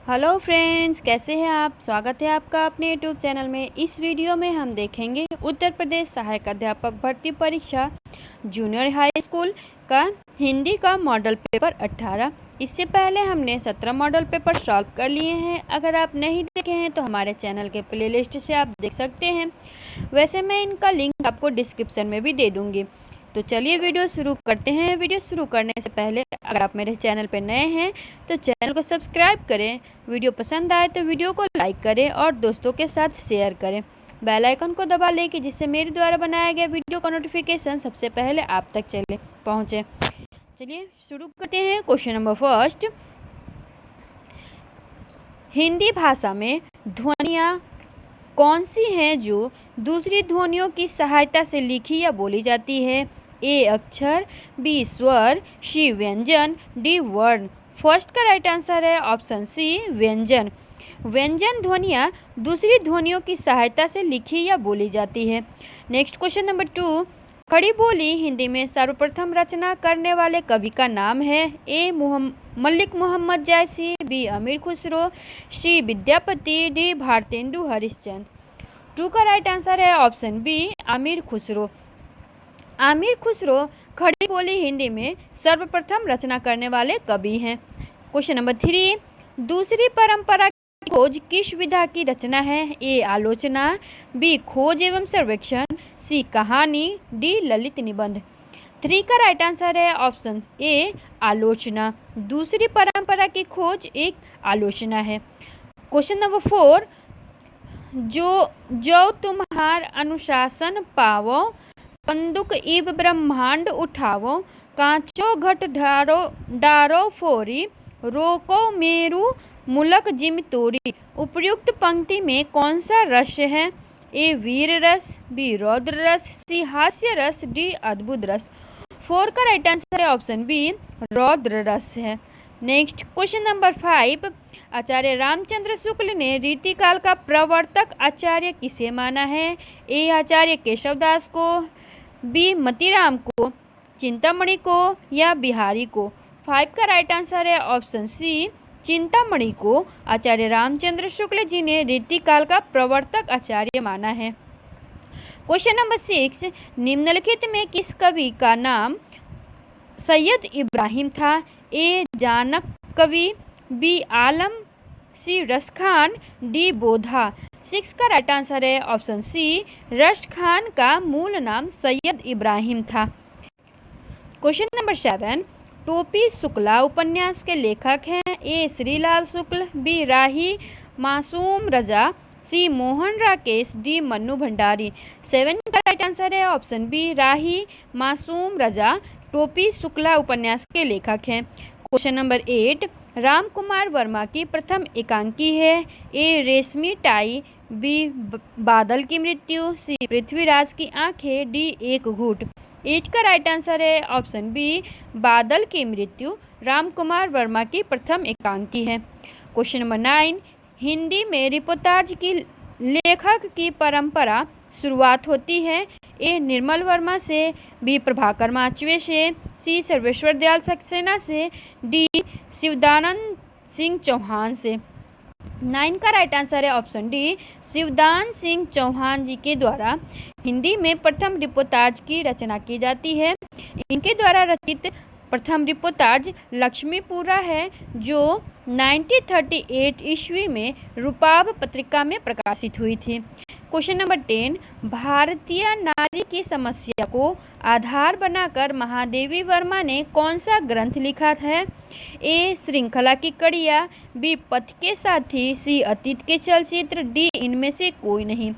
Hello friends, कैसे हैं आप। स्वागत है आपका अपने यूट्यूब चैनल में। इस वीडियो में हम देखेंगे उत्तर प्रदेश सहायक अध्यापक भर्ती परीक्षा जूनियर हाई स्कूल का हिंदी का मॉडल पेपर 18। इससे पहले हमने 17 मॉडल पेपर सॉल्व कर लिए हैं। अगर आप नहीं देखे हैं तो हमारे चैनल के प्लेलिस्ट से आप देख सकते हैं। वैसे मैं इनका लिंक आपको डिस्क्रिप्शन में भी दे दूँगी। तो चलिए वीडियो शुरू करते हैं। वीडियो शुरू करने से पहले अगर आप मेरे चैनल पर नए हैं तो चैनल को सब्सक्राइब करें। वीडियो पसंद आए तो वीडियो को लाइक करें और दोस्तों के साथ शेयर करें। बेल आइकन को दबा लें कि जिससे मेरे द्वारा बनाया गया वीडियो का नोटिफिकेशन सबसे पहले आप तक पहुँचे। चलिए शुरू करते हैं। क्वेश्चन नंबर फर्स्ट, हिंदी भाषा में ध्वनियाँ कौन सी हैं जो दूसरी ध्वनियों की सहायता से लिखी या बोली जाती है। ए अक्षर, बी स्वर, सी व्यंजन, डी वर्ण। फर्स्ट का राइट आंसर है ऑप्शन सी व्यंजन। व्यंजन ध्वनियाँ दूसरी ध्वनियों की सहायता से लिखी या बोली जाती है। नेक्स्ट क्वेश्चन नंबर 2, खड़ी बोली हिंदी में सर्वप्रथम रचना करने वाले कवि का नाम है। ए मलिक मोहम्मद जायसी, बी अमीर खुसरो, सी विद्यापति, डी भारतेंदु हरिश्चंद्र। 2 का राइट आंसर है ऑप्शन बी आमिर खुसरो। आमिर खुसरो खड़ी बोली हिंदी में सर्वप्रथम रचना करने वाले कवि हैं। क्वेश्चन नंबर 3, दूसरी परंपरा की खोज किस विधा की रचना है। ए आलोचना, बी खोज एवं सर्वेक्षण, सी कहानी, डी ललित निबंध। 3 का राइट आंसर है ऑप्शन ए आलोचना। दूसरी परंपरा की खोज एक आलोचना है। क्वेश्चन नंबर 4, जो तुम्हार अनुशासन पावो, बंदूक इब ब्रह्मांड उठावो, कांचो घट डारो फोरी, रोको मेरू मुलक जिम तोरी। उपयुक्त पंक्ति में कौन सा रस है। ए वीर रस, बी रौद्र रस, सी हास्य रस, डी अद्भुत रस। 4 का राइट आंसर है ऑप्शन बी रौद्र रस है। नेक्स्ट क्वेश्चन नंबर 5, आचार्य रामचंद्र शुक्ल ने रीतिकाल का प्रवर्तक आचार्य किसे माना है। ए आचार्य केशवदास को, बी मतीराम को, चिंतामणि को या बिहारी को। 5 का राइट आंसर है ऑप्शन सी चिंतामणि को आचार्य रामचंद्र शुक्ल जी ने रीतिकाल का प्रवर्तक आचार्य माना है। क्वेश्चन नंबर 6, निम्नलिखित में किस कवि का नाम सैयद इब्राहिम था। ए जानक कवि, बी आलम, सी रस खान, डी बोधा। 6 का राइट आंसर है ऑप्शन सी रस खान का मूल नाम सैयद इब्राहिम था। क्वेश्चन नंबर 7, टोपी शुक्ला उपन्यास के लेखक हैं। ए श्रीलाल शुक्ल, बी राही मासूम रजा, सी मोहन राकेश, डी मन्नू भंडारी। 7 का राइट आंसर है ऑप्शन बी राही मासूम रजा टोपी शुक्ला उपन्यास के लेखक हैं। क्वेश्चन नंबर 8, राम कुमार वर्मा की प्रथम एकांकी है। ए रेशमी टाई, बी बादल की मृत्यु, सी पृथ्वीराज की आंखें, डी एक घूंट। 8 का राइट आंसर है ऑप्शन बी बादल की मृत्यु राम कुमार वर्मा की प्रथम एकांकी है। क्वेश्चन नंबर 9, हिंदी में रिपोर्टाज की लेखक की परंपरा शुरुआत होती है। ए निर्मल वर्मा से, बी प्रभाकर माचवे से, सी सर्वेश्वर दयाल सक्सेना से, डी शिवदानंद सिंह चौहान से। 9 का राइट आंसर है ऑप्शन डी शिवदान सिंह चौहान जी के द्वारा हिंदी में प्रथम रिपोर्टाज की रचना की जाती है। इनके द्वारा रचित प्रथम रिपोर्टाज लक्ष्मीपुरा है, जो 1938 ईस्वी में रूपाब पत्रिका में प्रकाशित हुई थी। क्वेश्चन नंबर 10, भारतीय नारी की समस्या को आधार बनाकर महादेवी वर्मा ने कौन सा ग्रंथ लिखा है। ए श्रृंखला की कड़ियाँ, बी पथ के साथी, सी अतीत के चलचित्र, डी इनमें से कोई नहीं।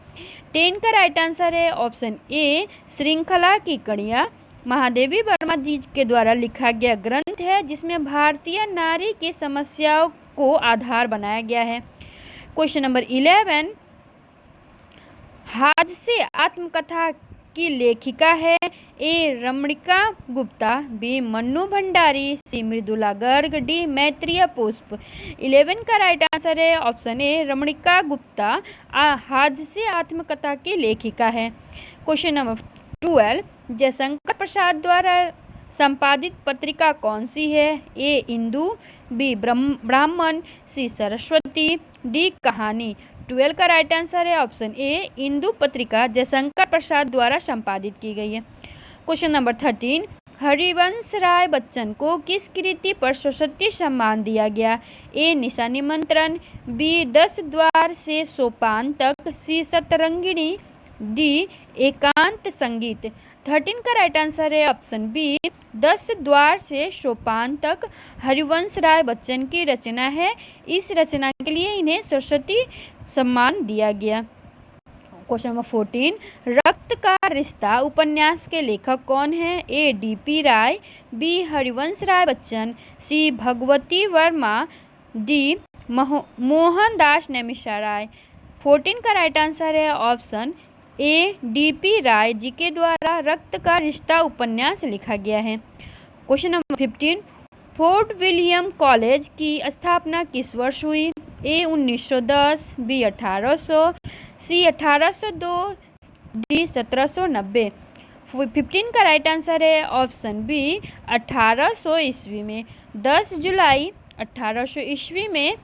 10 का राइट आंसर है ऑप्शन ए श्रृंखला की कड़ियाँ महादेवी वर्मा जी के द्वारा लिखा गया ग्रंथ है, जिसमें भारतीय नारी की समस्याओं को आधार बनाया गया है। क्वेश्चन नंबर 11, हादसे आत्मकथा की लेखिका है। ए रमणिका गुप्ता, बी मन्नू भंडारी, सी मृदुला गर्ग, डी मैत्रिया पुष्प। 11 का राइट आंसर है ऑप्शन ए रमणिका गुप्ता हादसे आत्मकथा की लेखिका है। क्वेश्चन नंबर 12, जयशंकर प्रसाद द्वारा संपादित पत्रिका कौन सी है? ए इंदु, बी ब्राह्मण, सी सरस्वती, डी कहानी। 12 का राइट आंसर है ऑप्शन ए इंदु पत्रिका जयशंकर प्रसाद द्वारा संपादित की गई है। क्वेश्चन नंबर 13, हरिवंश राय बच्चन को किस कृति पर सरस्वती सम्मान दिया गया? ए निशा निमंत्रण, बी 10 द्वार से सोपान तक, सी सतरंगिणी, डी एकांत संगीत। 13 का राइट आंसर है ऑप्शन बी 10 द्वार से सोपान तक हरिवंश राय बच्चन की रचना है। इस रचना के लिए इन्हें सरस्वती सम्मान दिया गया। क्वेश्चन नंबर 14, रक्त का रिश्ता उपन्यास के लेखक कौन है? ए डी.पी. राय, बी हरिवंश राय बच्चन, सी भगवती वर्मा, डी मोहनदास नमिशा राय। 14 का राइट आंसर है option A DP. Rai ji के द्वारा रक्त का रिश्ता उपन्यास लिखा गया है। Question number 15, fort William college की स्थापना किस वर्ष हुई? ए 1910, बी 1800, सी 1802, डी 1790। 15 का राइट आंसर है ऑप्शन बी 1800 ईस्वी में। 10 जुलाई 1800 ईस्वी में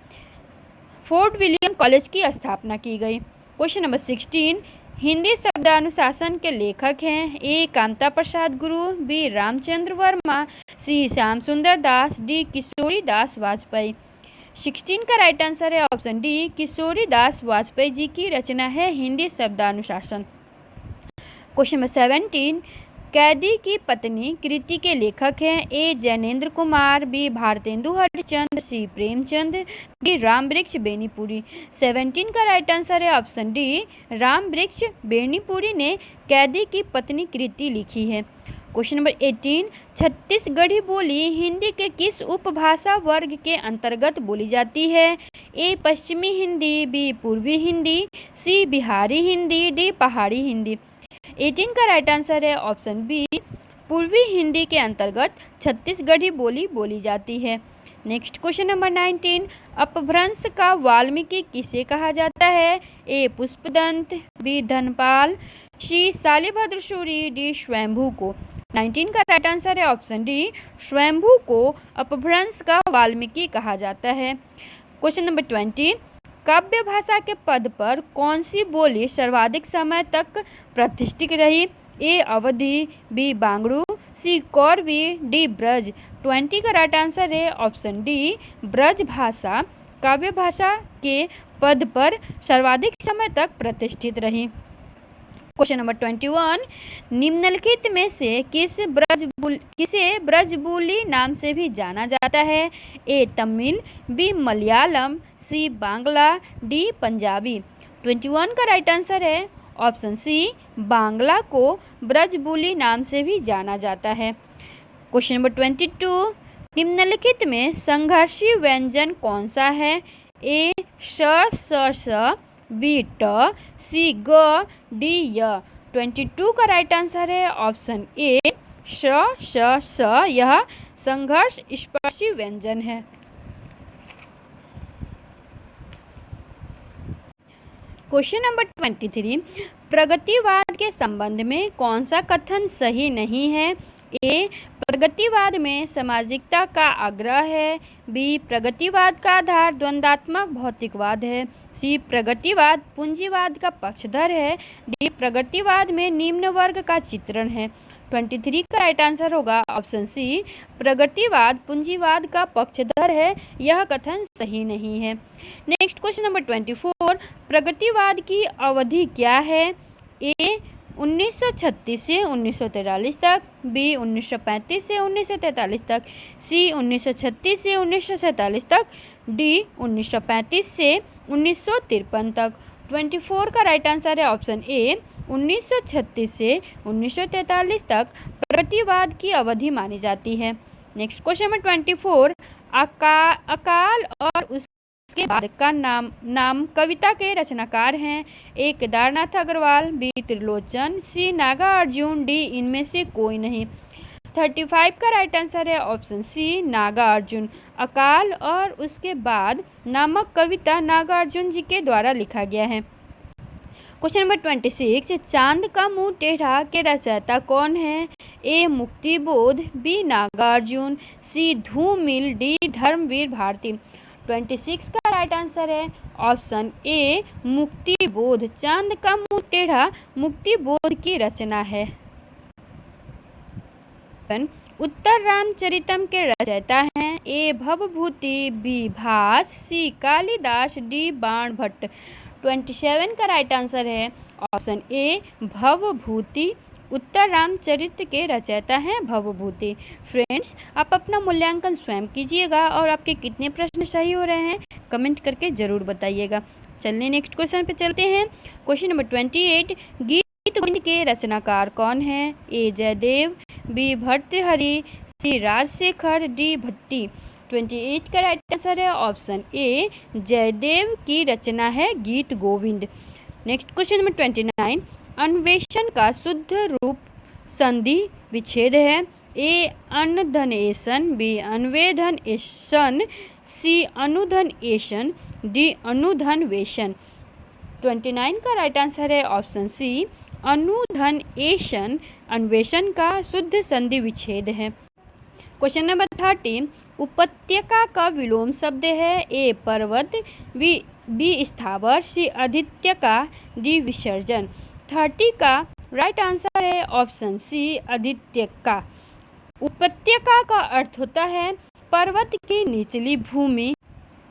फोर्ट विलियम कॉलेज की स्थापना की गई। क्वेश्चन नंबर 16, हिंदी शब्दानुशासन के लेखक हैं? ए कामता प्रसाद गुरु, बी रामचंद्र वर्मा, सी श्याम सुंदर दास, डी किशोरी दास वाजपेयी। 16 का राइट आंसर है ऑप्शन डी किशोरी दास वाजपेयी जी की रचना है हिंदी शब्दानुशासन। क्वेश्चन नंबर 17, कैदी की पत्नी कृति के लेखक हैं? ए जैनेन्द्र कुमार, बी भारतेंदु हरिश्चंद्र, सी प्रेमचंद, डी रामवृक्ष बेनीपुरी। 17 का राइट आंसर है ऑप्शन डी रामवृक्ष बेनीपुरी ने कैदी की पत्नी कृति लिखी है। क्वेश्चन नंबर 18, छत्तीसगढ़ी बोली हिंदी के किस उपभाषा वर्ग के अंतर्गत बोली जाती है? ए पश्चिमी हिंदी, बी पूर्वी हिंदी, सी बिहारी हिंदी, डी पहाड़ी हिंदी। 18 का राइट आंसर है ऑप्शन बी पूर्वी हिंदी के अंतर्गत छत्तीसगढ़ी बोली बोली जाती है। नेक्स्ट क्वेश्चन नंबर 19, अपभ्रंश का वाल्मीकि किसे कहा जाता है? ए पुष्पदंत, बी धनपाल, सी शालिभद्र सूरी, डी स्वयंभू को। 19 का राइट आंसर है ऑप्शन डी स्वयंभू को अपभ्रंश का वाल्मीकि कहा जाता है। क्वेश्चन नंबर 20, काव्य भाषा के पद पर कौन सी बोली सर्वाधिक समय तक प्रतिष्ठित रही? ए अवधी, बी बांगड़ू, सी कौरवी, डी ब्रज। 20 का राइट आंसर है ऑप्शन डी ब्रज भाषा काव्य भाषा के पद पर सर्वाधिक समय तक प्रतिष्ठित रही। क्वेश्चन नंबर 21, निम्नलिखित में से किसे ब्रजबुली नाम से भी जाना जाता है? ए तमिल, बी मलयालम, सी बांग्ला, डी पंजाबी। 21 का राइट आंसर है ऑप्शन सी बांग्ला को ब्रजबुली नाम से भी जाना जाता है। क्वेश्चन नंबर 22, निम्नलिखित में संघर्षी व्यंजन कौन सा है? ए स, बी ट, सी ग, डी य। 22 का राइट आंसर है ऑप्शन ए स, यह संघर्ष स्पर्शी व्यंजन है। क्वेश्चन नंबर 23, प्रगतिवाद के संबंध में कौन सा कथन सही नहीं है? ए प्रगतिवाद में सामाजिकता का आग्रह है, बी प्रगतिवाद का आधार द्वंद्वात्मक भौतिकवाद है, सी प्रगतिवाद पूंजीवाद का पक्षधर है, डी प्रगतिवाद में निम्न वर्ग का चित्रण है। 23 का राइट आंसर होगा ऑप्शन सी प्रगतिवाद पूंजीवाद का पक्षधर है, यह कथन सही नहीं है। नेक्स्ट क्वेश्चन नंबर 24, प्रगतिवाद की अवधि क्या है? ए 1936 से 1943 तक, बी 1935 से 1943 तक, सी 1936 से 1947 तक, डी 1935 से 1953 तक। 24 का राइट आंसर है ऑप्शन ए 1936 से 1943 तक प्रगतिवाद की अवधि मानी जाती है। नेक्स्ट क्वेश्चन नंबर 24, अकाल और उसके बाद का नाम कविता के रचनाकार हैं? ए केदारनाथ अग्रवाल, बी त्रिलोचन, सी नागार्जुन, डी इनमें से कोई नहीं। 35 का राइट आंसर है ऑप्शन सी नागार्जुन। अकाल और उसके बाद नामक कविता नागार्जुन जी के द्वारा लिखा गया है। क्वेश्चन नंबर 26, चांद का मुंह टेढ़ा के रचयिता कौन है? ए मुक्तिबोध, बी नागार्जुन, सी धूमिल, डी धर्मवीर भारती। 26 का राइट आंसर है ऑप्शन ए मुक्तिबोध। चांद का मुंह टेढ़ा मुक्तिबोध की रचना है। उत्तर रामचरितम के रचयिता हैं? ए भवभूति, बी भास, सी कालिदास, डी बाण भट्ट। 27 का राइट आंसर है ऑप्शन ए भवभूति। उत्तर रामचरित के रचयिता हैं भवभूति। फ्रेंड्स, आप अपना मूल्यांकन स्वयं कीजिएगा और आपके कितने प्रश्न सही हो रहे हैं कमेंट करके जरूर बताइएगा। चलिए नेक्स्ट क्वेश्चन पे चलते हैं। क्वेश्चन नंबर 28, गीत गोविंद के रचनाकार कौन है? ए जयदेव, बी भर्तृहरि, सी राजशेखर, डी भट्टी। 28 का राइट आंसर है ऑप्शन ए जयदेव की रचना है गीत गोविंद। नेक्स्ट क्वेश्चन नंबर 29, अन्वेषण का शुद्ध रूप संधि विच्छेद है? ए अनधनेशन, बी अन्वेधनेशन, सी अनुधनेशन, डी अनुधनवेशन। 29 का राइट आंसर है ऑप्शन सी अनुधनेशन अन्वेषण का शुद्ध संधि विच्छेद है। क्वेश्चन नंबर 30, उपत्यका का विलोम शब्द है? ए पर्वत, बी स्थावर, सी अधित्यका, डी विसर्जन। 30 का राइट आंसर है ऑप्शन सी अधित्यका। उपत्यका का अर्थ होता है पर्वत की निचली भूमि।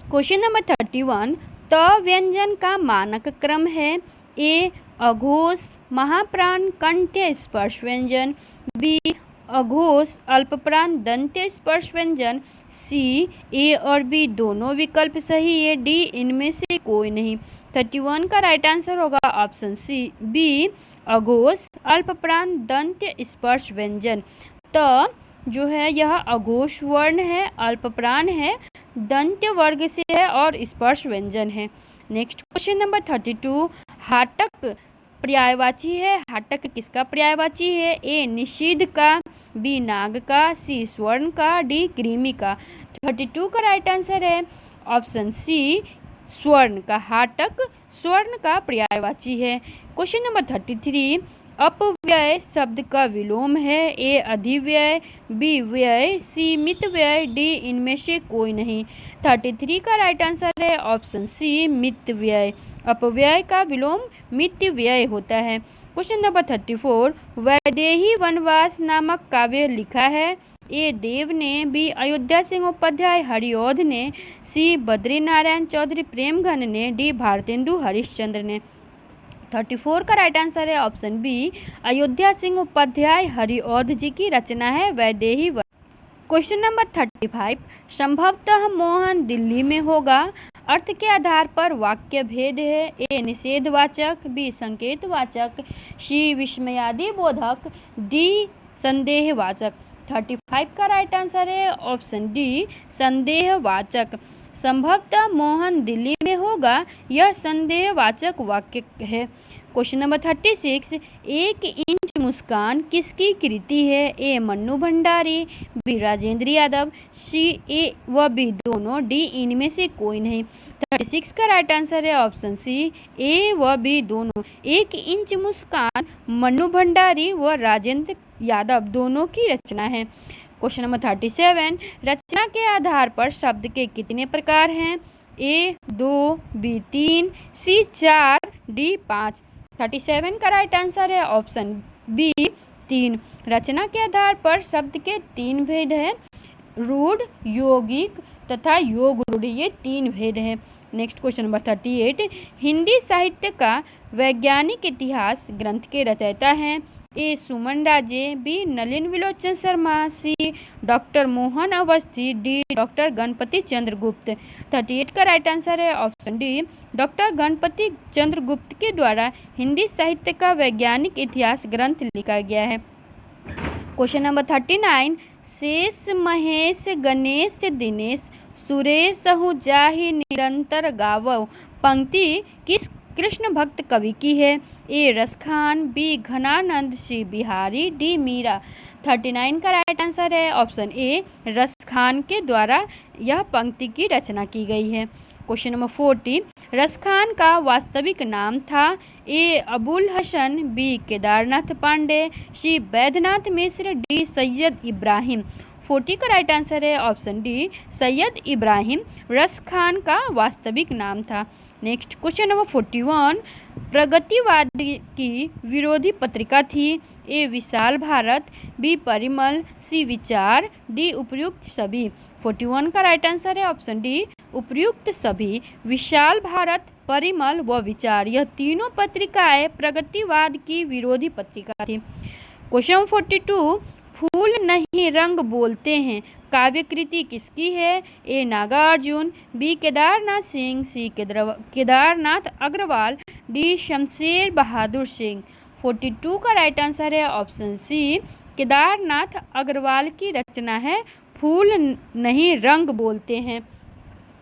क्वेश्चन नंबर 31, त व्यंजन का मानक क्रम है? ए अघोष, महाप्राण, कंठ्य स्पर्श व्यंजन, बी अघोष, अल्पप्राण, दंत्य स्पर्श व्यंजन, सी ए और बी दोनों विकल्प सही है, डी इनमें से कोई नहीं। 31 का राइट आंसर होगा ऑप्शन सी बी अघोष, अल्पप्राण, दंत्य स्पर्श व्यंजन। त जो है यह अघोष वर्ण है, अल्पप्राण है, दंत्य वर्ग से है और स्पर्श व्यंजन है। नेक्स्ट क्वेश्चन नंबर 32, हाटक पर्यायवाची है? हाटक किसका पर्यायवाची है? ए निषिद्ध का, बी नाग का, सी स्वर्ण का, डी कृमि का। 32 का राइट आंसर है ऑप्शन सी स्वर्ण का। हाटक स्वर्ण का पर्यायवाची है। क्वेश्चन नंबर 33, अपव्यय शब्द का विलोम है? ए अधिव्यय, बी व्यय, सी मित व्यय, डी इनमें से कोई नहीं। 33 का राइट आंसर है ऑप्शन सी मित व्यय। अपव्यय का विलोम मित व्यय होता है। क्वेश्चन नंबर 34, वैदेही वनवास नामक काव्य लिखा है? ए देव ने, बी अयोध्या सिंह उपाध्याय हरिऔध ने, सी बद्रीनारायण चौधरी प्रेमघन ने, डी भारतेंदु हरिश्चंद्र ने। 34 का राइट आंसर है ऑप्शन बी अयोध्या सिंह उपाध्याय हरिऔध जी की रचना है वैदेही वन। क्वेश्चन नंबर 35, संभवतः मोहन दिल्ली में होगा, अर्थ के आधार पर वाक्य भेद है? ए निषेधवाचक, बी संकेतवाचक, सी विस्मयादि बोधक, डी संदेहवाचक। 35 का राइट आंसर है ऑप्शन डी संदेहवाचक। संभवतः मोहन दिल्ली में होगा, यह संदेहवाचक वाक्य है। क्वेश्चन नंबर 36, एक इंच मुस्कान किसकी कृति है? ए मन्नू भंडारी, बी राजेंद्र यादव, सी ए व बी दोनों, डी इनमें से कोई नहीं। 36 का राइट आंसर है ऑप्शन सी ए व बी दोनों। एक इंच मुस्कान मन्नू भंडारी व राजेंद्र यादव दोनों की रचना है। क्वेश्चन नंबर 37, रचना के आधार पर शब्द के कितने प्रकार हैं? ए 2, बी 3, सी 4, डी 5। 37 का राइट आंसर है ऑप्शन बी 3। रचना के आधार पर शब्द के 3 भेद हैं, रूढ़, यौगिक तथा योग रूढ़, ये 3 भेद हैं। नेक्स्ट क्वेश्चन नंबर 38, हिंदी साहित्य का वैज्ञानिक इतिहास ग्रंथ के रचयिता हैं? A Suman Raje, B Nalin Vilochan Sharma, C doctor Mohan Awasthi, D doctor Ganpati Chandra Gupt. 38 का राइट आंसर है option D doctor Ganpati Chandra Gupt के द्वारा हिंदी साहित्य का वैज्ञानिक इतिहास ग्रंथ लिखा गया है। क्वेश्चन नंबर 39, शेष महेश गणेश दिनेश सुरेश जाहि निरंतर गावो पंक्ति किस कृष्ण भक्त कवि की है? ए रसखान, बी घनानंद, सी बिहारी, डी मीरा। 39 का राइट आंसर है ऑप्शन ए रसखान के द्वारा यह पंक्ति की रचना की गई है। क्वेश्चन नंबर 40, रसखान का वास्तविक नाम था? ए अबुल हसन, बी केदारनाथ पांडे, सी बैद्यनाथ मिश्र, डी सैयद इब्राहिम। 40 का राइट आंसर है ऑप्शन डी सैयद इब्राहिम रसखान का वास्तविक नाम था। नेक्स्ट क्वेश्चन नंबर 41, प्रगतिवाद की विरोधी पत्रिका थी? ए विशाल भारत, बी परिमल, सी विचार, डी उपयुक्त सभी। 41 का राइट आंसर है ऑप्शन डी उपयुक्त सभी। विशाल भारत, परिमल व विचार यह तीनों पत्रिकाएं प्रगतिवाद की विरोधी पत्रिका थी। क्वेश्चन 42, फूल नहीं रंग बोलते हैं काव्य कृति किसकी है? ए नागार्जुन, बी केदारनाथ सिंह, सी केदारनाथ अग्रवाल, डी शमशेर बहादुर सिंह। 42 का राइट आंसर है ऑप्शन सी केदारनाथ अग्रवाल की रचना है फूल नहीं रंग बोलते हैं।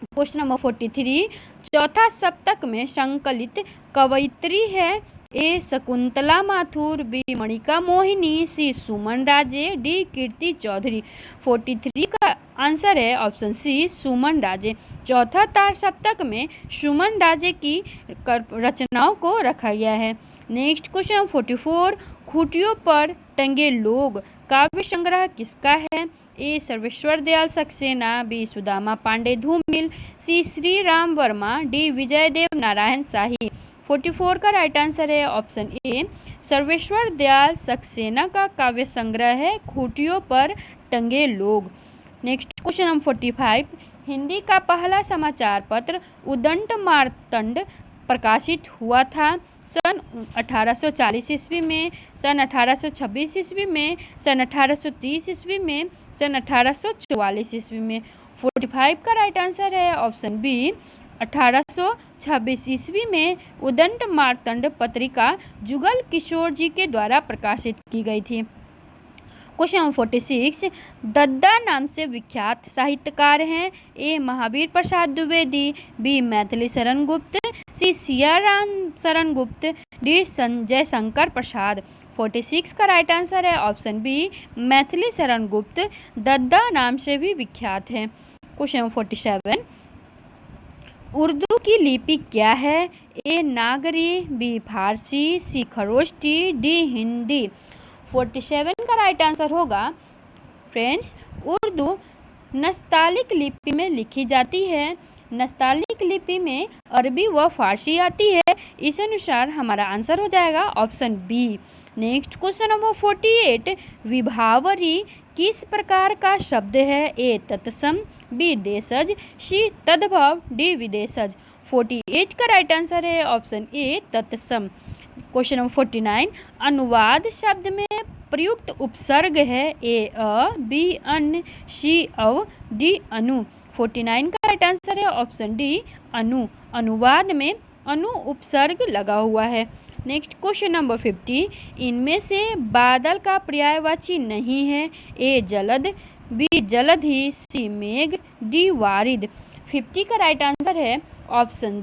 क्वेश्चन नंबर 43, चौथा सप्तक में संकलित कवयित्री है? ए शकुंतला माथुर, बी मणिका मोहिनी, सी सुमन राजे, डी कीर्ति चौधरी। 43 का आंसर है ऑप्शन सी सुमन राजे। चौथा तार सप्तक में सुमन राजे की रचनाओं को रखा गया है। नेक्स्ट क्वेश्चन 44, खूंटियों पर टंगे लोग काव्य संग्रह किसका है? ए सर्वेश्वर दयाल सक्सेना, बी सुदामा पांडे धूमिल, सी श्री राम वर्मा, डी विजयदेव नारायण शाही। 44 का राइट आंसर है ऑप्शन ए सर्वेश्वर दयाल सक्सेना का काव्य संग्रह है खूंटियों पर टंगे लोग। नेक्स्ट क्वेश्चन नंबर 45, हिंदी का पहला समाचार पत्र उदंड मार्तंड प्रकाशित हुआ था? सन 1840 ईस्वी में, सन 1826 ईस्वी में, सन 1830 ईस्वी में, सन 1844 ईस्वी में। 45 का राइट आंसर है ऑप्शन बी 1826 ईस्वी में उदंड मार्तंड पत्रिका जुगल किशोर जी के द्वारा प्रकाशित की गई थी। क्वेश्चन 46, दद्दा नाम से विख्यात साहित्यकार हैं? ए महावीर प्रसाद द्विवेदी, बी मैथिली शरण गुप्त, सी सियाराम शरण गुप्त, डी संजय शंकर प्रसाद। 46 का राइट आंसर है ऑप्शन बी मैथिली शरण गुप्त दद्दा नाम से भी विख्यात है। क्वेश्चन 47, उर्दू की लिपि क्या है? ए नागरी, बी फारसी, सी खरोष्टी, डी हिंदी। 47 का राइट आंसर होगा फ्रेंड्स उर्दू नस्तालिक लिपि में लिखी जाती है। नस्तालिक लिपि में अरबी व फारसी आती है। इस अनुसार हमारा आंसर हो जाएगा option B. Next question number 48, विभावरी किस प्रकार का शब्द है? ए तत्सम, बी देशज, सी तद्भव, डी विदेशज। 48 का राइट आंसर है ऑप्शन ए तत्सम। क्वेश्चन नंबर 49, अनुवाद शब्द में प्रयुक्त उपसर्ग है? ए अ, बी अन, सी अव, डी अनु। 49 का राइट आंसर है ऑप्शन डी अनु। अनुवाद में अनु उपसर्ग लगा हुआ है। नेक्स्ट क्वेश्चन नंबर 50, इनमें से बादल का पर्यायवाची नहीं है? ए जलद, बी जलधि, सी मेघ, डी वारिद। 50 का राइट आंसर है ऑप्शन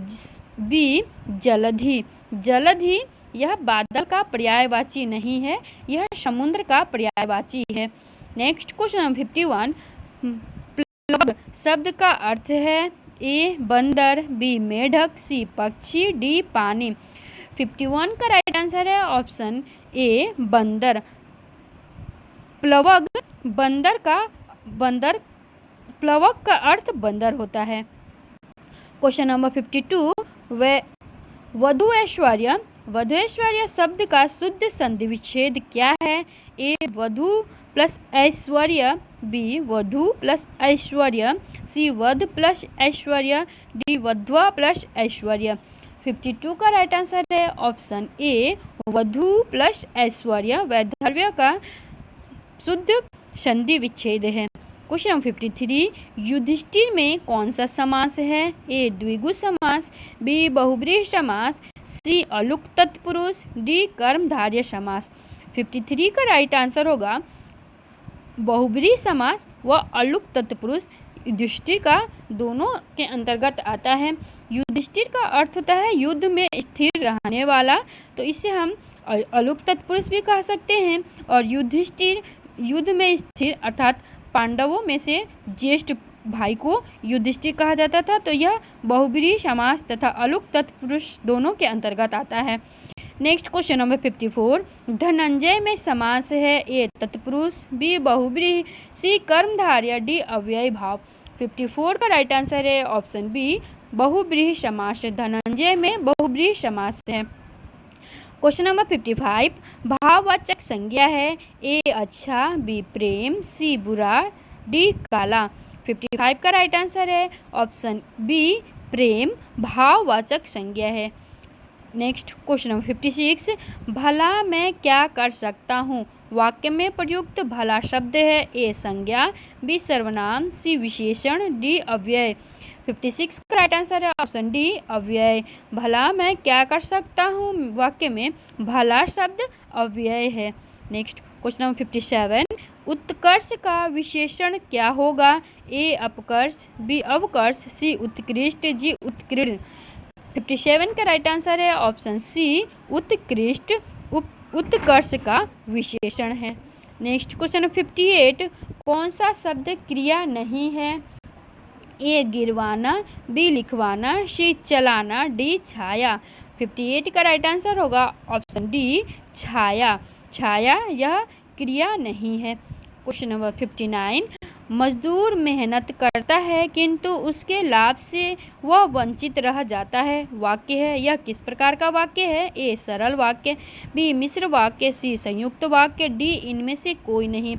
बी जलधि। जलधि यह बादल का पर्यायवाची नहीं है, यह समुद्र का पर्यायवाची है। नेक्स्ट क्वेश्चन नंबर 51, प्लवग शब्द का अर्थ है? ए बंदर, बी मेढक, सी पक्षी, डी पानी। 51 का राइट आंसर है ऑप्शन ए बंदर। प्लवग प्लवग का अर्थ बंदर होता है। क्वेश्चन नंबर 52, वधु ऐश्वर्य शब्द का शुद्ध संधि विच्छेद क्या है? ए वधु प्लस ऐश्वर्य, बी वधु प्लस ऐश्वर्य, सी वध प्लस ऐश्वर्य, डी वध्वा प्लस ऐश्वर्य। 52 का राइट आंसर है ऑप्शन ए वधु प्लस ऐश्वर्य वैधर्य का शुद्ध संधि विच्छेद है। क्वेश्चन नंबर 53, युधिष्ठिर में कौन सा समास है? ए द्विगु समास, बी बहुब्रीहि समास, सी अलुक तत्पुरुष, डी कर्मधारय समास। 53 का राइट आंसर होगा बहुब्रीहि समास व अलुक तत्पुरुष युधिष्ठिर का दोनों के अंतर्गत आता है। युधिष्ठिर का अर्थ होता है युद्ध में स्थिर रहने वाला, तो इसे हम अलुक तत्पुरुष भी कह सकते हैं। और युधिष्ठिर युद्ध में स्थिर अर्थात पांडवों में से ज्येष्ठ भाई को युधिष्ठिर कहा जाता था, तो यह बहुब्रीहि समास तथा अलुक तत्पुरुष दोनों के अंतर्गत आता है। नेक्स्ट क्वेश्चन नंबर 54, धनंजय में समास है, ए तत्पुरुष, बी बहुब्रीहि, सी कर्मधारय, डी अव्ययी भाव। 54 का राइट आंसर है ऑप्शन बी बहुब्रीहि समास। धनंजय में बहुब्रीहि समास है। क्वेश्चन नंबर 55, भाववाचक संज्ञा है, ए अच्छा, बी प्रेम, सी बुरा, डी काला। 55 का राइट आंसर है ऑप्शन बी प्रेम भाववाचक संज्ञा है। नेक्स्ट क्वेश्चन नंबर 56, भला मैं क्या कर सकता हूँ, वाक्य में प्रयुक्त भला शब्द है, ए संज्ञा, बी सर्वनाम, सी विशेषण, डी अव्यय। 56 का राइट आंसर है ऑप्शन डी अव्यय। भला मैं क्या कर सकता हूँ वाक्य में भला शब्द अव्यय है। नेक्स्ट क्वेश्चन नंबर 57, उत्कर्ष का विशेषण क्या होगा, ए अपकर्ष, बी अवकर्ष, सी उत्कृष्ट, जी उत्कीर्ण। 57 का राइट आंसर है ऑप्शन सी उत्कृष्ट उत्कर्ष का विशेषण है। नेक्स्ट क्वेश्चन 58, कौन सा शब्द क्रिया नहीं है, ए गिरवाना, बी लिखवाना, सी चलाना, डी छाया। 58 का राइट आंसर होगा ऑप्शन डी छाया। छाया यह क्रिया नहीं है। क्वेश्चन नंबर 59, मजदूर मेहनत करता है किंतु उसके लाभ से वह वंचित रह जाता है, वाक्य है, यह किस प्रकार का वाक्य है, ए सरल वाक्य, बी मिश्र वाक्य, सी संयुक्त वाक्य, डी इनमें से कोई नहीं।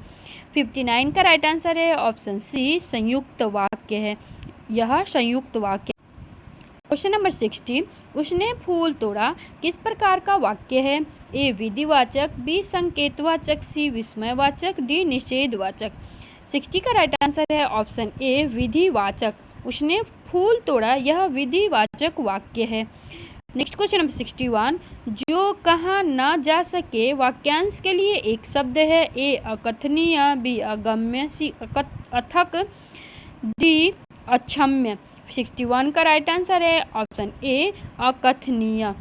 59 का राइट आंसर है ऑप्शन सी संयुक्त वाक्य है, यह संयुक्त वाक्य। क्वेश्चन नंबर 60, उसने फूल तोड़ा किस प्रकार का वाक्य है, ए विधिवाचक, बी संकेतवाचक, सी विस्मयवाचक, डी निषेधवाचक। 60 का राइट आंसर है ऑप्शन ए विधिवाचक। उसने फूल तोड़ा यह विधिवाचक वाक्य है। नेक्स्ट क्वेश्चन नंबर 61, जो कहा न जा सके वाक्यांश के लिए एक शब्द है, ए अकथनीय, बी अगम्य, सी अथक, डी अक्षम्य। 61 का राइट आंसर है ऑप्शन ए अकथनीय।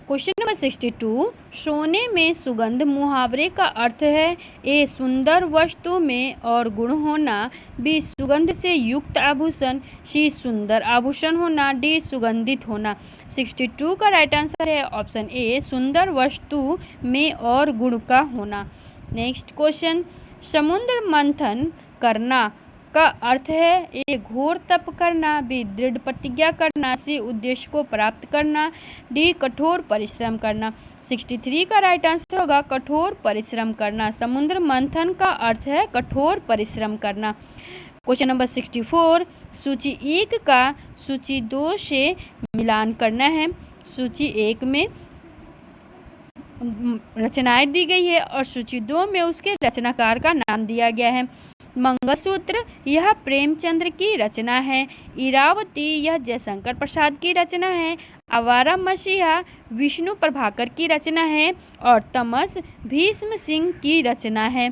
क्वेश्चन नंबर 62, सोने में सुगंध मुहावरे का अर्थ है, ए सुंदर वस्तु में और गुण होना, बी सुगंध से युक्त आभूषण, सी सुंदर आभूषण होना, डी सुगंधित होना। 62 का राइट आंसर है ऑप्शन ए सुंदर वस्तु में और गुण का होना। नेक्स्ट क्वेश्चन, समुद्र मंथन करना का अर्थ है, ए घोर तप करना, बी दृढ़ प्रतिज्ञा करना, सी उद्देश्य को प्राप्त करना, डी कठोर परिश्रम करना। 63 का राइट आंसर होगा कठोर परिश्रम करना। समुद्र मंथन का अर्थ है कठोर परिश्रम करना। क्वेश्चन नंबर 64, सूची 1 का सूची 2 से मिलान करना है। सूची 1 में रचनाएं दी गई है और सूची 2 में उसके रचनाकार का नाम दिया गया है। मंगलसूत्र यह प्रेमचंद्र की रचना है। इरावती यह जयशंकर प्रसाद की रचना है। आवारा मसीहा विष्णु प्रभाकर की रचना है और तमस भीष्म सिंह की रचना है।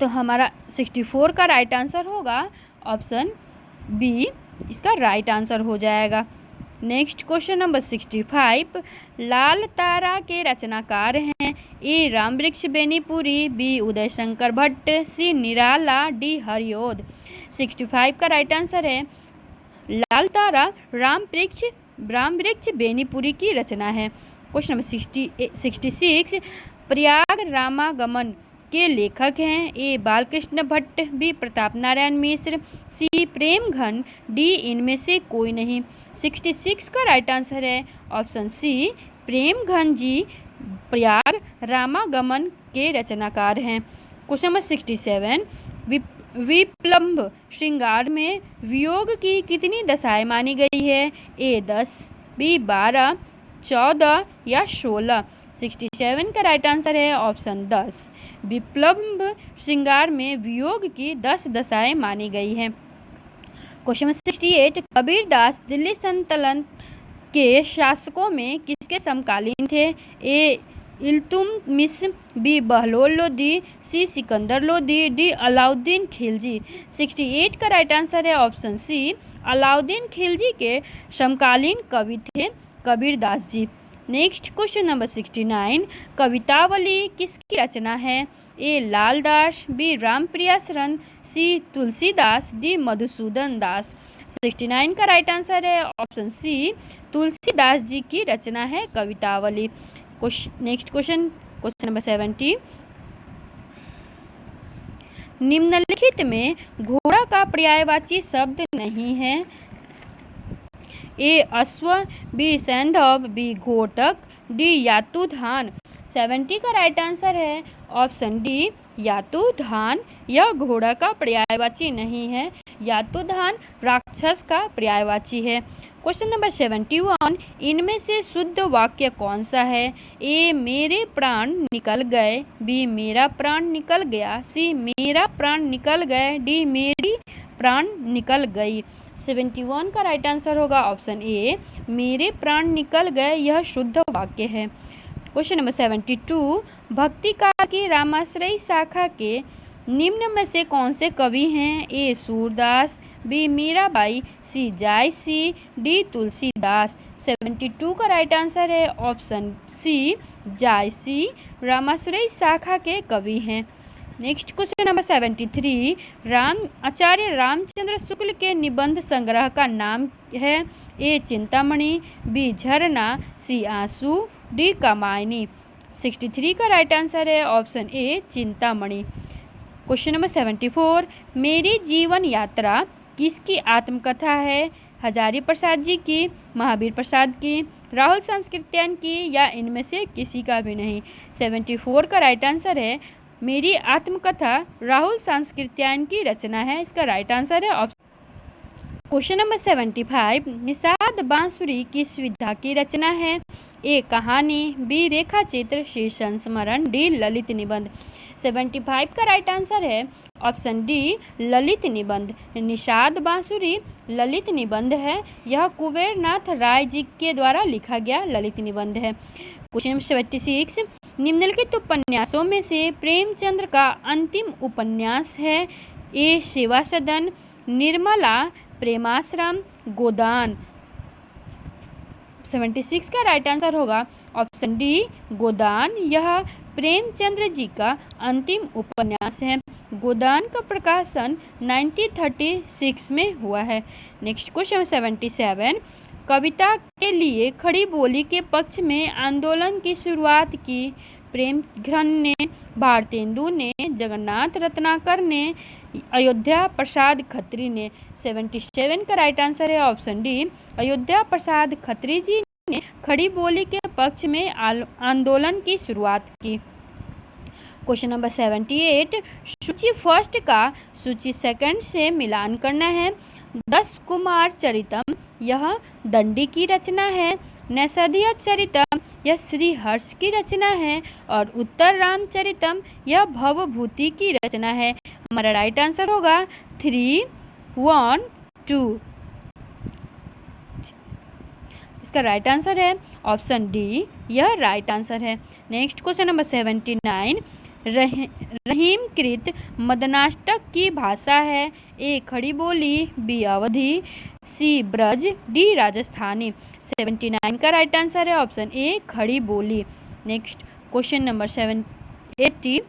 तो हमारा 64 का राइट आंसर होगा ऑप्शन बी, इसका राइट आंसर हो जाएगा। नेक्स्ट क्वेश्चन नंबर 65, लाल तारा के रचनाकार हैं, ए रामवृक्ष बेनीपुरी, बी उदय शंकर भट्ट, सी निराला, डी हरिओद। 65 का राइट आंसर है लाल तारा रामवृक्ष बेनीपुरी की रचना है। क्वेश्चन नंबर 66, प्रयाग रामागमन के लेखक हैं, ए बालकृष्ण भट्ट, बी प्रताप नारायण मिश्र, सी प्रेम घन, डी इनमें से कोई नहीं। 66 का राइट आंसर है ऑप्शन सी प्रेम घन जी प्रयाग रामागमन के रचनाकार हैं। क्वेश्चन नंबर 67, विप्लंब श्रृंगार में वियोग की कितनी दशाएं मानी गई है, ए 10, बी 12, 14 या 16। 67 का राइट आंसर है ऑप्शन 10। विप्लंब श्रृंगार में वियोग की 10 दशाएं मानी गई हैं। क्वेश्चन 68, कबीरदास दिल्ली सल्तनत के शासकों में किसके समकालीन थे, ए इल्तुतमिश, बी बहलोल लोदी, सी सिकंदर लोदी, डी अलाउद्दीन खिलजी। 68 का राइट आंसर है ऑप्शन सी अलाउद्दीन खिलजी के समकालीन कवि थे Kabirdas ji. Next question number 69, Kavitavali किसकी रचना है, ए लालदास, बी रामप्रिया शरण, सी तुलसीदास, डी मधुसूदन दास। 69 का राइट आंसर है ऑप्शन सी, तुलसीदास जी की रचना है कवितावली। Next question number 70। निम्नलिखित में घोड़ा का पर्यायवाची शब्द नहीं है। ए अश्व, बी सैंधव, बी घोटक, डी यातुधान। 70 का राइट आंसर है ऑप्शन डी, यातुधान। यह घोड़ा का पर्यायवाची नहीं है, यातुधान राक्षस का पर्यायवाची है। Question number 71। इनमें से शुद्ध वाक्य कौन सा है? ए मेरे प्राण निकल गए, बी मेरा प्राण निकल गया, सी मेरा प्राण निकल गए, डी मेरी प्राण निकल गई। 71 का राइट आंसर होगा ऑप्शन ए, मेरे प्राण निकल गए। यह शुद्ध वाक्य है। Question number 72। भक्ति काल की रामाश्रयी शाखा के निम्न में से कौन से कवि हैं? ए सूरदास, बी मीराबाई, सी जायसी, डी तुलसीदास। 72 का राइट आंसर है ऑप्शन सी, जायसी रामाश्रयी शाखा के कवि हैं। Next question number 73। आचार्य रामचंद्र शुक्ल के निबंध संग्रह का नाम है? ए चिंतामणि, बी झरना, सी आंसू, डी कामायनी। 63 का राइट आंसर है option A, Chintamani. Question number 74। मेरी जीवन यात्रा किसकी आत्मकथा है? हजारी प्रसाद जी की, महावीर प्रसाद की, राहुल सांस्कृत्यायन की, या इनमें से किसी का भी नहीं। 74 का राइट आंसर है मेरी आत्मकथा राहुल सांस्कृत्यायन की रचना है। इसका राइट आंसर है ऑप्शन। Question number 75। निषाद बांसुरी किस विधा की रचना है? ए कहानी, बी रेखा चित्र, सी संस्मरण, डी ललित निबंध। 75 का राइट आंसर है ऑप्शन डी, ललित निबंध। निषाद बांसुरी ललित निबंध है। यह कुबेरनाथ राय जी के द्वारा लिखा गया ललित निबंध है। Question number 76। निम्नलिखित उपन्यासों में से प्रेमचंद्र का अंतिम उपन्यास है? ए सेवा सदन, निर्मला, प्रेमाश्रम, गोदान। 76 का राइट आंसर होगा ऑप्शन डी, गोदान। यह प्रेमचंद्र जी का अंतिम उपन्यास है। गोदान का प्रकाशन 1936 में हुआ है। Next question 77। कविता के लिए खड़ी बोली के पक्ष में आंदोलन की शुरुआत की? प्रेमघ्न ने, भारतेंदु ने, जगन्नाथ रत्नाकर ने, अयोध्या प्रसाद खत्री ने। 77 का राइट आंसर है ऑप्शन डी, अयोध्या प्रसाद खत्री जी ने खड़ी बोली के पक्ष में आंदोलन की शुरुआत की। Question number 78। सूची फर्स्ट का सूची सेकंड से मिलान करना है। 10 कुमार चरितम यह दंडी की रचना है। नैषधीय चरितम यह श्री हर्ष की रचना है। और उत्तर रामचरितम यह भवभूति की रचना है। हमारा राइट आंसर होगा 3, 1, 2। इसका राइट आंसर है ऑप्शन डी, यह राइट आंसर है। Next question number 79। रहीमकृत मदनाष्टक की भाषा है? ए खड़ी बोली, बी अवधी, सी ब्रज, डी राजस्थानी। 79 का राइट आंसर है ऑप्शन ए, खड़ी बोली। Next question number 80।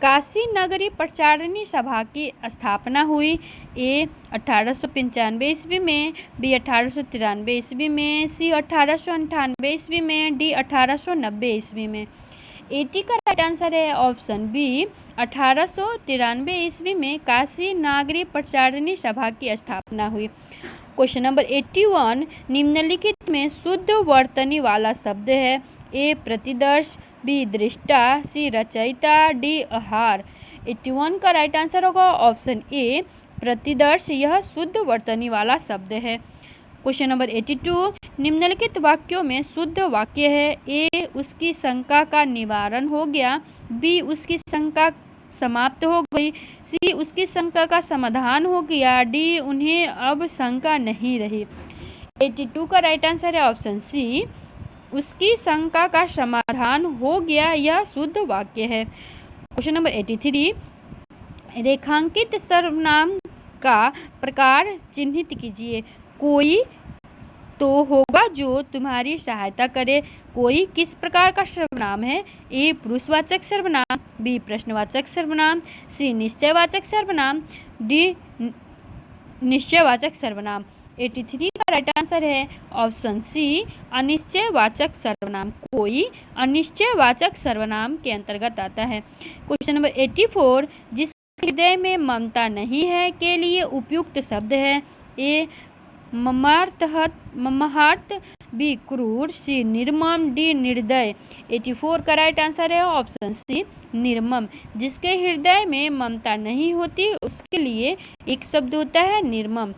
काशी नगरी प्रचारिणी सभा की स्थापना हुई? ए 1895 ईस्वी में, बी 1893 ईस्वी में, सी 1898 ईस्वी में, डी 1890 ईस्वी में। 80 का राइट आंसर है ऑप्शन बी, 1893 ईस्वी में काशी नागरी प्रचारिणी सभा की स्थापना हुई। Question number 81। निम्नलिखित में शुद्ध वर्तनी वाला शब्द है? ए प्रतिदर्श, बी दृष्टा, सी रचयिता, डी आहार। 81 का राइट आंसर होगा ऑप्शन ए, प्रतिदर्श। यह शुद्ध वर्तनी वाला शब्द है। Question number 82। निम्नलिखित वाक्यों में शुद्ध वाक्य है? ए उसकी शंका का निवारण हो गया, बी उसकी शंका समाप्त हो गई, सी उसकी शंका का समाधान हो गया, डी उन्हें अब शंका नहीं रही। 82 का राइट आंसर है ऑप्शन सी, उसकी शंका का समाधान हो गया। यह शुद्ध वाक्य है। Question number 83। रेखांकित सर्वनाम का प्रकार चिन्हित कीजिए। कोई, तो होगा जो तुम्हारी सहायता करे। कोई किस प्रकार का सर्वनाम है? ए पुरुषवाचक सर्वनाम, बी प्रश्नवाचक सर्वनाम, सी निश्चयवाचक सर्वनाम, डी निश्चयवाचक सर्वनाम। 83 का राइट आंसर है ऑप्शन सी अनिश्चयवाचक सर्वनाम। कोई अनिश्चयवाचक सर्वनाम के अंतर्गत आता है। क्वेश्चन नंबर 84, जिस हृदय में ममता नहीं है के लिए उपयुक्त शब्द है। ए ममहार्थ, बी क्रूर, सी निर्मम, डी निर्दय। 84 का राइट आंसर है ऑप्शन सी निर्मम। जिसके हृदय में ममता नहीं होती उसके लिए एक शब्द होता है निर्मम।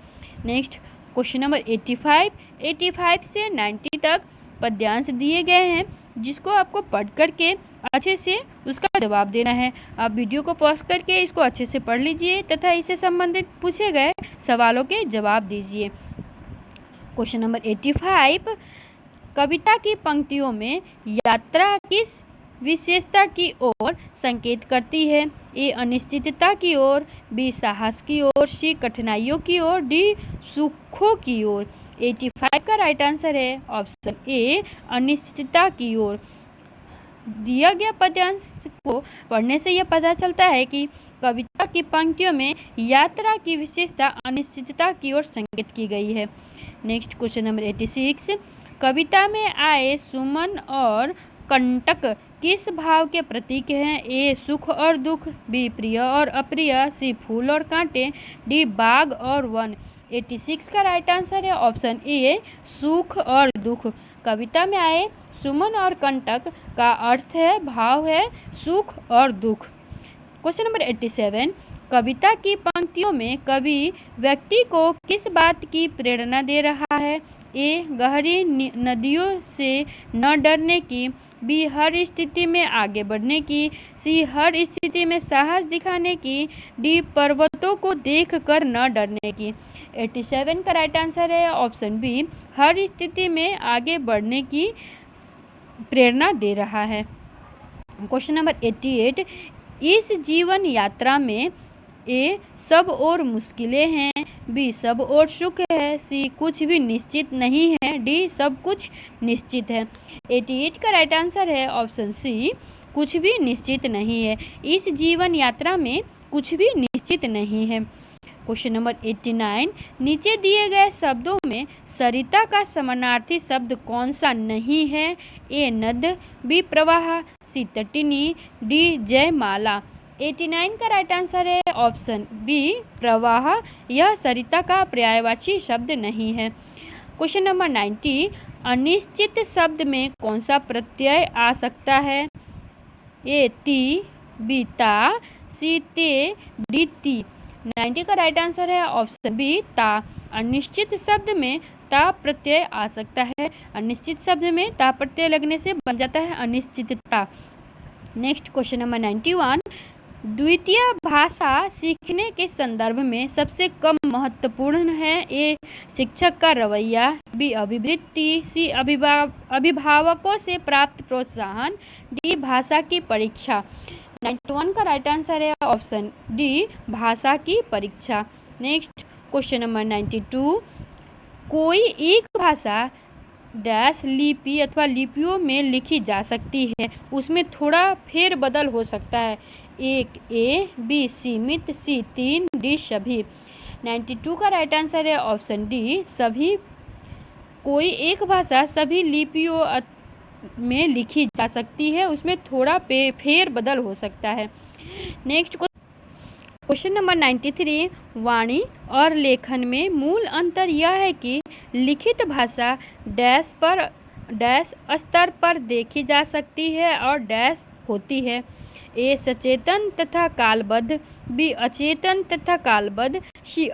नेक्स्ट क्वेश्चन नंबर 85 से 90 तक पद्यांश दिए गए हैं जिसको आपको पढ़ करके अच्छे से उसका जवाब देना है। आप वीडियो को पॉज करके इसको अच्छे से पढ़ लीजिए तथा इससे संबंधित पूछे गए सवालों के जवाब दीजिए। क्वेश्चन नंबर 85, कविता की पंक्तियों में यात्रा किस विशेषता की ओर संकेत करती है? ए अनिश्चितता की ओर, बी साहस की ओर, सी कठिनाइयों की ओर, डी सुखों की ओर। 85 का राइट आंसर है ऑप्शन ए अनिश्चितता की ओर। दिया गया पद्यांश को पढ़ने से यह पता चलता है कि कविता की पंक्तियों में यात्रा की विशेषता अनिश्चितता की ओर संकेत की गई है। नेक्स्ट क्वेश्चन नंबर 86, कविता में आए सुमन और कंटक किस भाव के प्रतीक हैं? ए सुख और दुख, बी प्रिय और अप्रिय, सी फूल और कांटे, डी बाग और वन। 86 का राइट आंसर है ऑप्शन ए सुख और दुख। कविता में आए सुमन और कंटक का अर्थ है भाव है सुख और दुख। क्वेश्चन नंबर 87, कविता की पंक्तियों में कवि व्यक्ति को किस बात की प्रेरणा दे रहा है? ए गहरी नदियों से न डरने की, बी हर स्थिति में आगे बढ़ने की, सी हर स्थिति में साहस दिखाने की, डी पर्वतों को देखकर न डरने की। 87 का राइट आंसर है ऑप्शन बी हर स्थिति में आगे बढ़ने की प्रेरणा दे रहा है। क्वेश्चन नंबर 88, इस जीवन यात्रा में ए सब और मुश्किलें हैं, बी सब और सुख है, सी कुछ भी निश्चित नहीं है, डी सब कुछ निश्चित है। 88 का राइट आंसर है ऑप्शन सी कुछ भी निश्चित नहीं है। इस जीवन यात्रा में कुछ भी निश्चित नहीं है। क्वेश्चन नंबर 89, नीचे दिए गए शब्दों में सरिता का समानार्थी शब्द कौन सा नहीं है? ए नद, बी प्रवाह, सी तटिनी, डी जयमाला। 89 का राइट आंसर है ऑप्शन बी प्रवाह। यह सरिता का पर्यायवाची शब्द नहीं है। क्वेश्चन नंबर 90, अनिश्चित शब्द में कौन सा प्रत्यय आ सकता है? ए ती, बी ता, सी ते, डी ती। 90 का राइट आंसर है ऑप्शन बी ता। अनिश्चित शब्द में ता प्रत्यय आ सकता है। अनिश्चित शब्द में ता प्रत्यय लगने से बन जाता है अनिश्चितता। नेक्स्ट क्वेश्चन नंबर 91, द्वितीय भाषा सीखने के संदर्भ में सबसे कम महत्वपूर्ण है? ए शिक्षक का रवैया, बी अभिवृत्ति, सी अभिभावकों से प्राप्त प्रोत्साहन, डी भाषा की परीक्षा। 91 का राइट आंसर है ऑप्शन डी भाषा की परीक्षा। नेक्स्ट क्वेश्चन नंबर 92, कोई एक भाषा डैश लिपि अथवा लिपियों में लिखी जा सकती है, उसमें थोड़ा फेरबदल हो सकता है। एक ए, बी सीमित, सी तीन, डी सभी। 92 का राइट आंसर है ऑप्शन डी सभी। कोई एक भाषा सभी लिपियों में लिखी जा सकती है, उसमें थोड़ा फेरबदल हो सकता है। नेक्स्ट क्वेश्चन नंबर 93, वाणी और लेखन में मूल अंतर यह है कि लिखित भाषा डैश स्तर पर देखी जा सकती है और डैश होती है। ए सचेतन तथा कालबद्ध, बी अचेतन तथा कालबद्ध, सी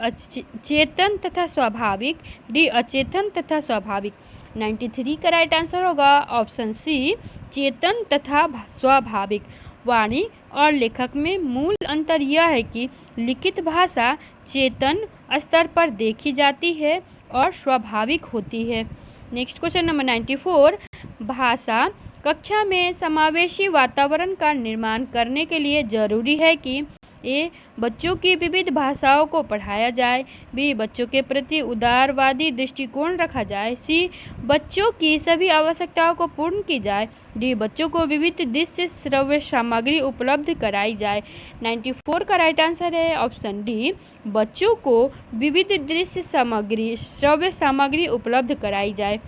चेतन तथा स्वाभाविक, डी अचेतन तथा स्वाभाविक। 93 का राइट आंसर होगा ऑप्शन सी चेतन तथा स्वाभाविक। वाणी और लेखक में मूल अंतर यह है कि लिखित भाषा चेतन स्तर पर देखी जाती है और स्वाभाविक होती है। नेक्स्ट क्वेश्चन नंबर 94, भाषा कक्षा में समावेशी वातावरण का निर्माण करने के लिए जरूरी है कि ए बच्चों की विविध भाषाओं को पढ़ाया जाए। बी बच्चों के प्रति उदारवादी दृष्टिकोण रखा जाए। सी बच्चों की सभी आवश्यकताओं को पूर्ण की जाए। डी बच्चों को विविध दृश्य श्रव्य सामग्री उपलब्ध कराई जाए। 94 का राइट आंसर है ऑप्शन डी, बच्चों को विविध दृश्य सामग्री श्रव्य सामग्री उपलब्ध कराई जाए।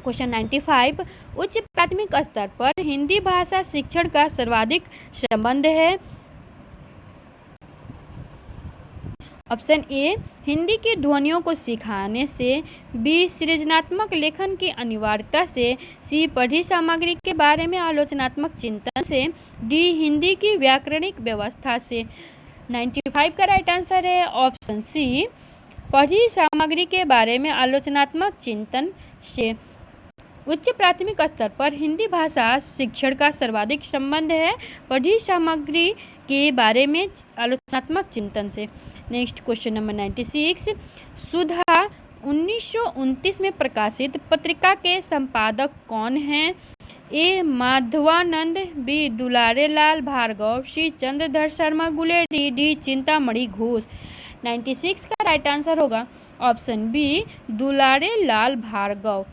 क्वेश्चन 95, उच्च प्राथमिक स्तर पर हिंदी भाषा शिक्षण का सर्वाधिक संबंध है। ऑप्शन ए हिंदी की ध्वनियों को सिखाने से। बी सृजनात्मक लेखन की अनिवार्यता से। सी पढ़ी सामग्री के बारे में आलोचनात्मक चिंतन से। डी हिंदी की व्याकरणिक व्यवस्था से। 95 का राइट आंसर है ऑप्शन सी, पढ़ी सामग्री के बारे में आलोचनात्मक चिंतन से। उच्च प्राथमिक स्तर पर हिंदी भाषा शिक्षण का सर्वाधिक संबंध है पढ़ी सामग्री के बारे में आलोचनात्मक चिंतन से। नेक्स्ट क्वेश्चन नंबर 96, सुधा 1929 में प्रकाशित पत्रिका के संपादक कौन हैं? ए माधवानंद, बी दुलारे लाल भार्गव, सी चंद्रधर शर्मा गुलेरी, डी चिंतामणि घोष। 96 का राइट आंसर होगा ऑप्शन बी दुलारे लाल भार्गव।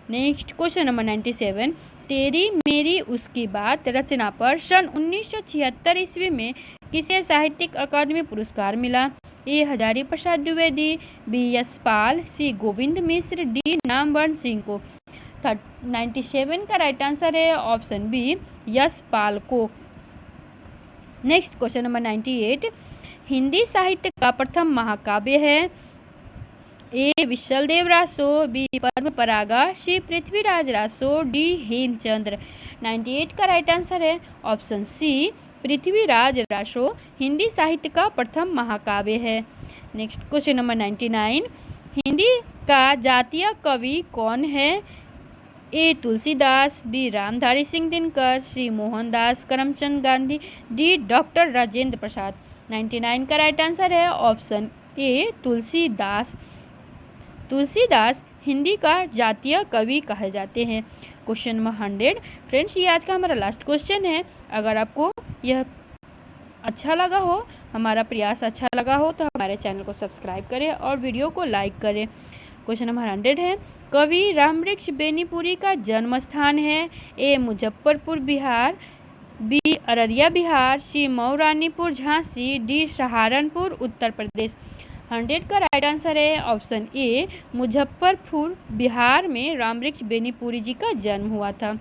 नेक्स्ट क्वेश्चन नंबर 97, तेरी मेरी उसकी बात रचना पर सन 1976 ईस्वी में किसे साहित्यिक अकादमी पुरस्कार मिला? ए हजारी प्रसाद द्विवेदी, बी यशपाल, सी गोविंद मिश्र, डी नामवरण सिंह को। 97 का राइट आंसर है ऑप्शन बी यशपाल को। नेक्स्ट क्वेश्चन नंबर 98, हिंदी साहित्य का प्रथम महाकाव्य है। ए विशलदेव रासो, बी पद्म परागा, सी पृथ्वीराज रासो, डी हेमचंद्र। 98 का राइट आंसर है ऑप्शन सी पृथ्वीराज रासो हिंदी साहित्य का प्रथम महाकाव्य है। नेक्स्ट क्वेश्चन नंबर 99, हिंदी का जातीय कवि कौन है? ए तुलसीदास, बी रामधारी सिंह दिनकर, सी मोहनदास करमचंद गांधी, डी डॉक्टर राजेंद्र प्रसाद। 99 का राइट आंसर है ऑप्शन ए तुलसीदास। तुलसीदास हिंदी का जातीय कवि कहे जाते हैं। क्वेश्चन नंबर 100, फ्रेंड्स ये आज का हमारा लास्ट क्वेश्चन है। अगर आपको यह अच्छा लगा हो, हमारा प्रयास अच्छा लगा हो, तो हमारे चैनल को सब्सक्राइब करें और वीडियो को लाइक करें। क्वेश्चन नंबर 100 है, कवि रामवृक्ष बेनीपुरी का जन्म स्थान है। ए मुजफ्फरपुर बिहार, बी अररिया बिहार, सी मऊरानीपुर झांसी, डी सहारनपुर उत्तर प्रदेश। 100 का राइट आंसर है ऑप्शन ए मुजफ्फरपुर बिहार में रामवृक्ष बेनीपुरी जी का जन्म हुआ था।